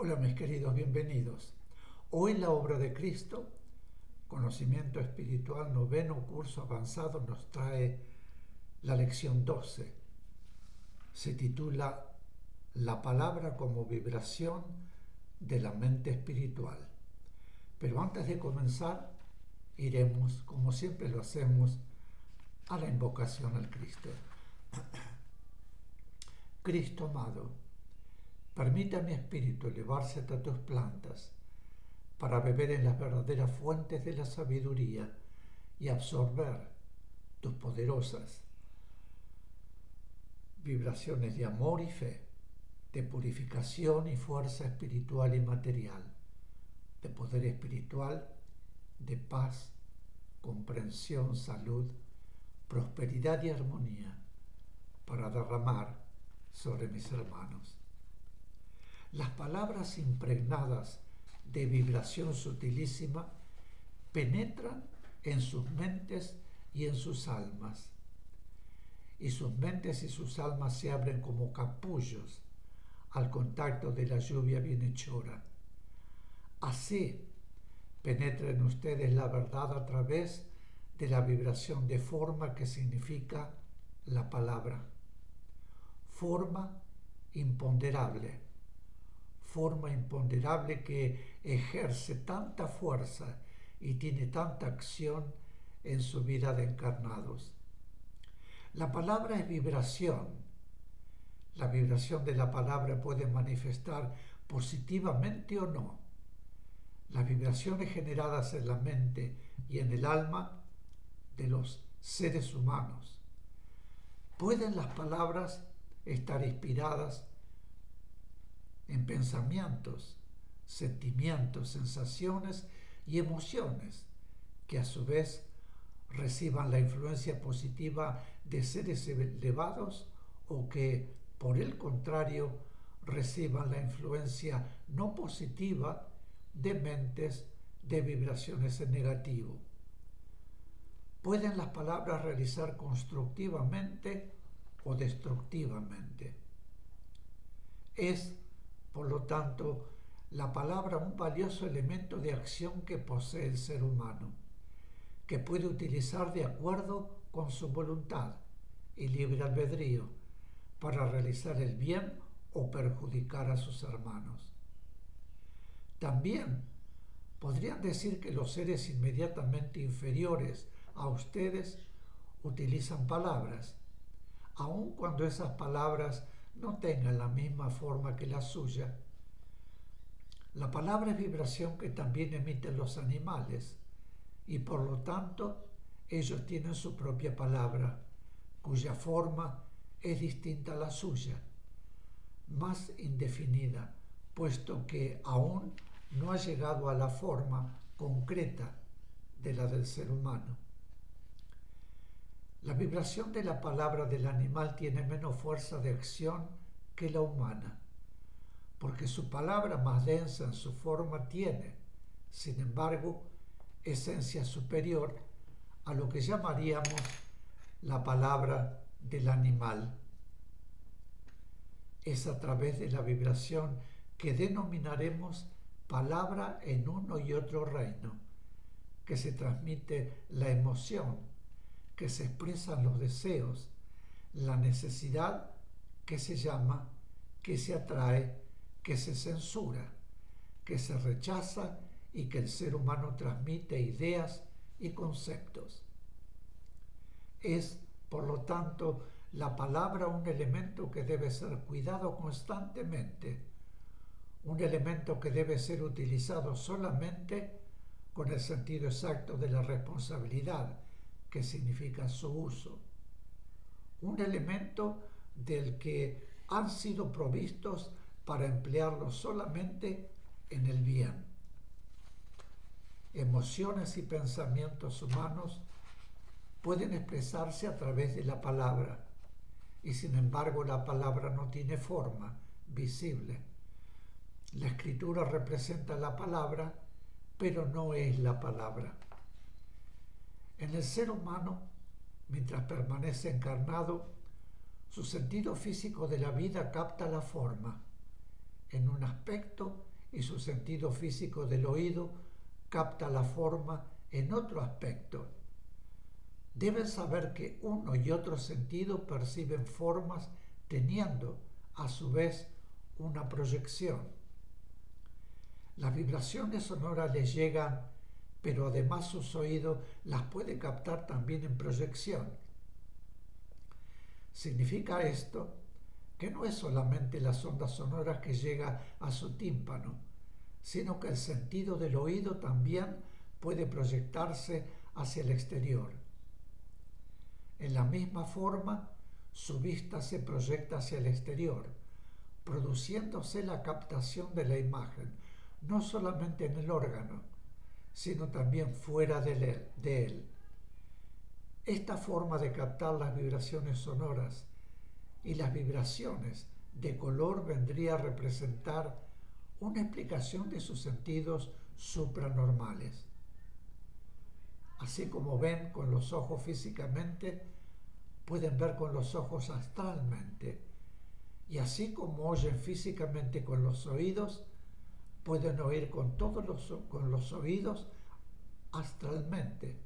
Hola mis queridos, bienvenidos. Hoy la obra de Cristo, Conocimiento Espiritual, noveno curso avanzado, nos trae la lección 12. Se titula La palabra como vibración de la mente espiritual. Pero antes de comenzar, iremos, como siempre lo hacemos, a la invocación al Cristo. Cristo amado, permite a mi espíritu elevarse hasta tus plantas, para beber en las verdaderas fuentes de la sabiduría y absorber tus poderosas vibraciones de amor y fe, de purificación y fuerza espiritual y material, de poder espiritual, de paz, comprensión, salud, prosperidad y armonía, para derramar sobre mis hermanos. Las palabras impregnadas de vibración sutilísima penetran en sus mentes y en sus almas, y sus mentes y sus almas se abren como capullos al contacto de la lluvia bienhechora. Así penetra en ustedes la verdad a través de la vibración de forma que significa la palabra. Forma imponderable que ejerce tanta fuerza y tiene tanta acción en su vida de encarnados. La palabra es vibración. La vibración de la palabra puede manifestar positivamente o no. Las vibraciones generadas en la mente y en el alma de los seres humanos. ¿Pueden las palabras estar inspiradas en pensamientos, sentimientos, sensaciones y emociones que a su vez reciban la influencia positiva de seres elevados o que, por el contrario, reciban la influencia no positiva de mentes de vibraciones en negativo? ¿Pueden las palabras realizar constructivamente o destructivamente? Es, por lo tanto, la palabra un valioso elemento de acción que posee el ser humano, que puede utilizar de acuerdo con su voluntad y libre albedrío para realizar el bien o perjudicar a sus hermanos. También podrían decir que los seres inmediatamente inferiores a ustedes utilizan palabras, aun cuando esas palabras no tengan la misma forma que la suya. La palabra es vibración que también emiten los animales y por lo tanto ellos tienen su propia palabra, cuya forma es distinta a la suya, más indefinida, puesto que aún no ha llegado a la forma concreta de la del ser humano. La vibración de la palabra del animal tiene menos fuerza de acción que la humana, porque su palabra más densa en su forma tiene, sin embargo, esencia superior a lo que llamaríamos la palabra del animal. Es a través de la vibración que denominaremos palabra en uno y otro reino, que se transmite la emoción, que se expresan los deseos, la necesidad que se llama, que se atrae, que se censura, que se rechaza y que el ser humano transmite ideas y conceptos. Es, por lo tanto, la palabra un elemento que debe ser cuidado constantemente, un elemento que debe ser utilizado solamente con el sentido exacto de la responsabilidad, que significa su uso. Un elemento del que han sido provistos para emplearlo solamente en el bien. Emociones y pensamientos humanos pueden expresarse a través de la palabra, y sin embargo la palabra no tiene forma visible. La escritura representa la palabra, pero no es la palabra. En el ser humano, mientras permanece encarnado, su sentido físico de la vida capta la forma en un aspecto y su sentido físico del oído capta la forma en otro aspecto. Deben saber que uno y otro sentido perciben formas teniendo, a su vez, una proyección. Las vibraciones sonoras les llegan, pero además sus oídos las pueden captar también en proyección. Significa esto que no es solamente las ondas sonoras que llegan a su tímpano, sino que el sentido del oído también puede proyectarse hacia el exterior. En la misma forma, su vista se proyecta hacia el exterior, produciéndose la captación de la imagen, no solamente en el órgano, sino también fuera de él. Esta forma de captar las vibraciones sonoras y las vibraciones de color vendría a representar una explicación de sus sentidos supranormales. Así como ven con los ojos físicamente, pueden ver con los ojos astralmente. Y así como oyen físicamente con los oídos, pueden oír con los oídos astralmente.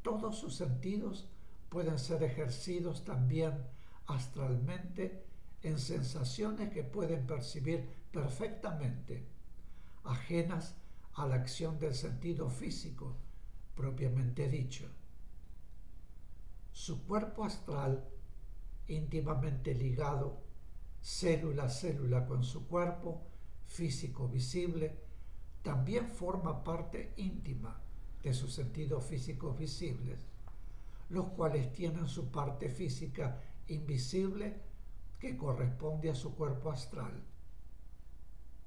Todos sus sentidos pueden ser ejercidos también astralmente en sensaciones que pueden percibir perfectamente, ajenas a la acción del sentido físico propiamente dicho. Su cuerpo astral, íntimamente ligado célula a célula con su cuerpo físico visible, también forma parte íntima de sus sentidos físicos visibles, los cuales tienen su parte física invisible que corresponde a su cuerpo astral.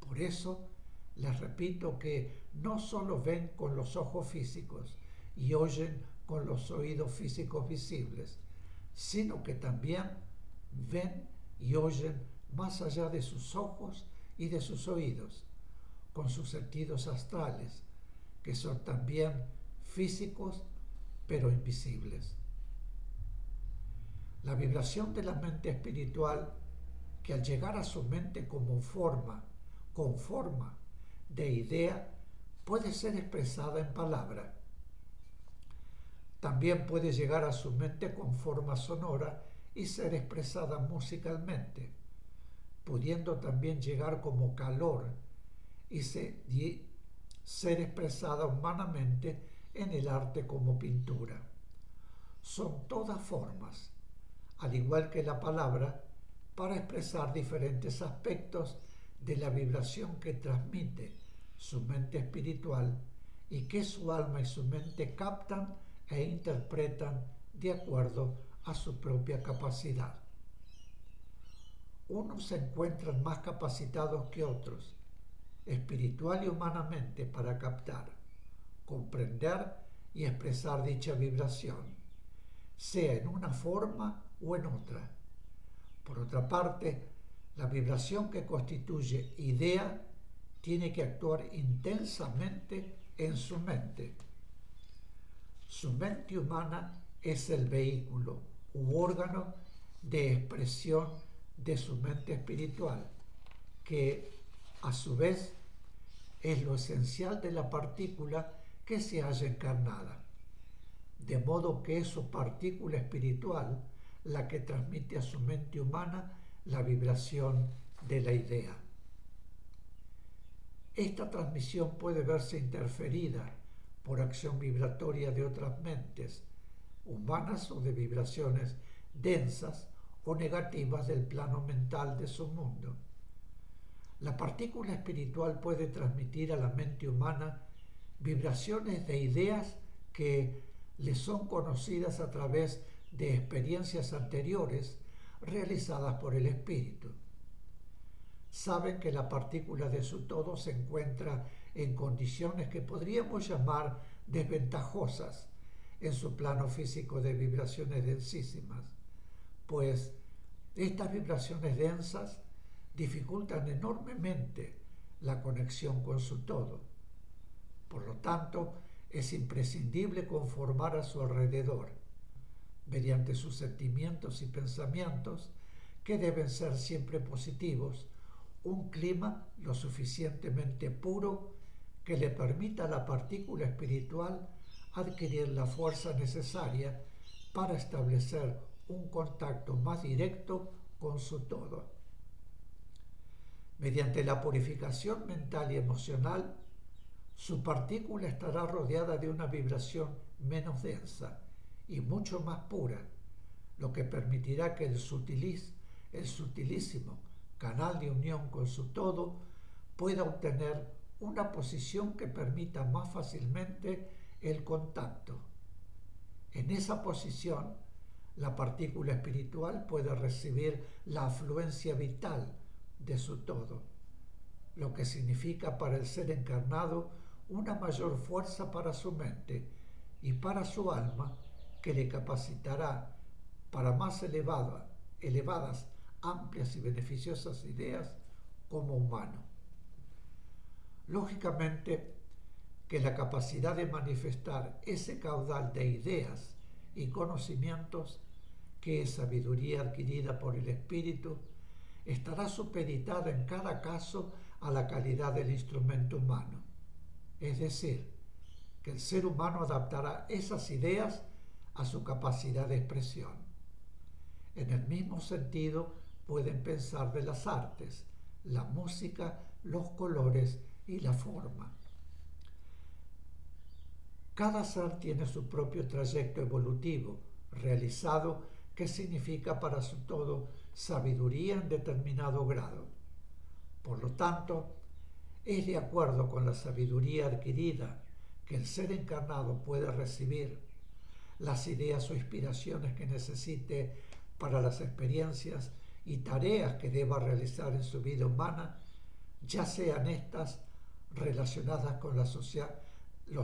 Por eso, les repito que no solo ven con los ojos físicos y oyen con los oídos físicos visibles, sino que también ven y oyen más allá de sus ojos y de sus oídos, con sus sentidos astrales, que son también físicos pero invisibles. La vibración de la mente espiritual, que al llegar a su mente con forma de idea, puede ser expresada en palabra. También puede llegar a su mente con forma sonora y ser expresada musicalmente, pudiendo también llegar como calor y ser expresada humanamente en el arte como pintura. Son todas formas, al igual que la palabra, para expresar diferentes aspectos de la vibración que transmite su mente espiritual y que su alma y su mente captan e interpretan de acuerdo a su propia capacidad. Unos se encuentran más capacitados que otros, espiritual y humanamente, para captar, comprender y expresar dicha vibración, sea en una forma o en otra. Por otra parte, la vibración que constituye idea tiene que actuar intensamente en su mente. Su mente humana es el vehículo u órgano de expresión de su mente espiritual, que a su vez es lo esencial de la partícula que se halla encarnada, de modo que es su partícula espiritual la que transmite a su mente humana la vibración de la idea. Esta transmisión puede verse interferida por acción vibratoria de otras mentes humanas o de vibraciones densas o negativas del plano mental de su mundo. La partícula espiritual puede transmitir a la mente humana vibraciones de ideas que le son conocidas a través de experiencias anteriores realizadas por el espíritu. Saben que la partícula de su todo se encuentra en condiciones que podríamos llamar desventajosas en su plano físico de vibraciones densísimas, pues estas vibraciones densas dificultan enormemente la conexión con su todo. Por lo tanto, es imprescindible conformar a su alrededor, mediante sus sentimientos y pensamientos, que deben ser siempre positivos, un clima lo suficientemente puro que le permita a la partícula espiritual adquirir la fuerza necesaria para establecer un contacto más directo con su todo. Mediante la purificación mental y emocional, su partícula estará rodeada de una vibración menos densa y mucho más pura, lo que permitirá que el sutilísimo canal de unión con su todo pueda obtener una posición que permita más fácilmente el contacto. En esa posición, la partícula espiritual puede recibir la afluencia vital de su todo, lo que significa para el ser encarnado una mayor fuerza para su mente y para su alma, que le capacitará para más elevadas, amplias y beneficiosas ideas como humano. Lógicamente, que la capacidad de manifestar ese caudal de ideas y conocimientos, que es sabiduría adquirida por el espíritu, estará supeditada en cada caso a la calidad del instrumento humano. Es decir, que el ser humano adaptará esas ideas a su capacidad de expresión. En el mismo sentido pueden pensar de las artes, la música, los colores y la forma. Cada ser tiene su propio trayecto evolutivo realizado, que significa para su todo sabiduría en determinado grado. Por lo tanto, es de acuerdo con la sabiduría adquirida que el ser encarnado puede recibir las ideas o inspiraciones que necesite para las experiencias y tareas que deba realizar en su vida humana, ya sean estas relacionadas con lo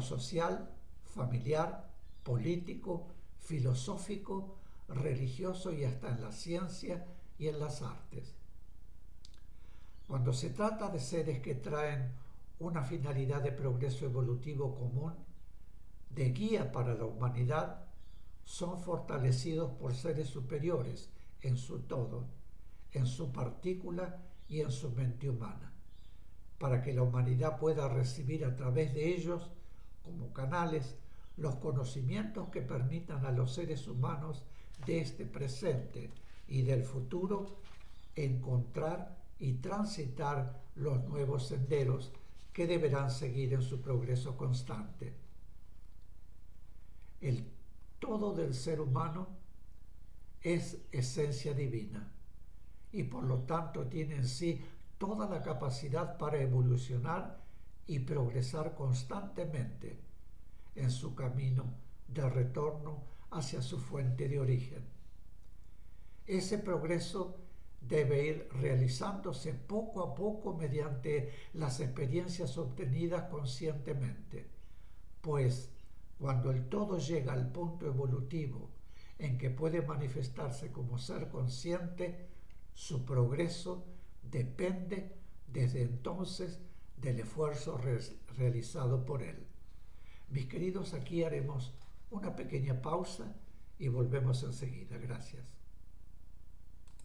social, familiar, político, filosófico, religioso y hasta en la ciencia y en las artes. Cuando se trata de seres que traen una finalidad de progreso evolutivo común, de guía para la humanidad, son fortalecidos por seres superiores en su todo, en su partícula y en su mente humana, para que la humanidad pueda recibir a través de ellos, como canales, los conocimientos que permitan a los seres humanos de este presente y del futuro encontrar y transitar los nuevos senderos que deberán seguir en su progreso constante. El todo del ser humano es esencia divina y por lo tanto tiene en sí toda la capacidad para evolucionar y progresar constantemente en su camino de retorno hacia su fuente de origen. Ese progreso debe ir realizándose poco a poco mediante las experiencias obtenidas conscientemente, pues cuando el todo llega al punto evolutivo en que puede manifestarse como ser consciente, su progreso depende desde entonces del esfuerzo realizado por él. Mis queridos, aquí haremos una pequeña pausa y volvemos enseguida. Gracias.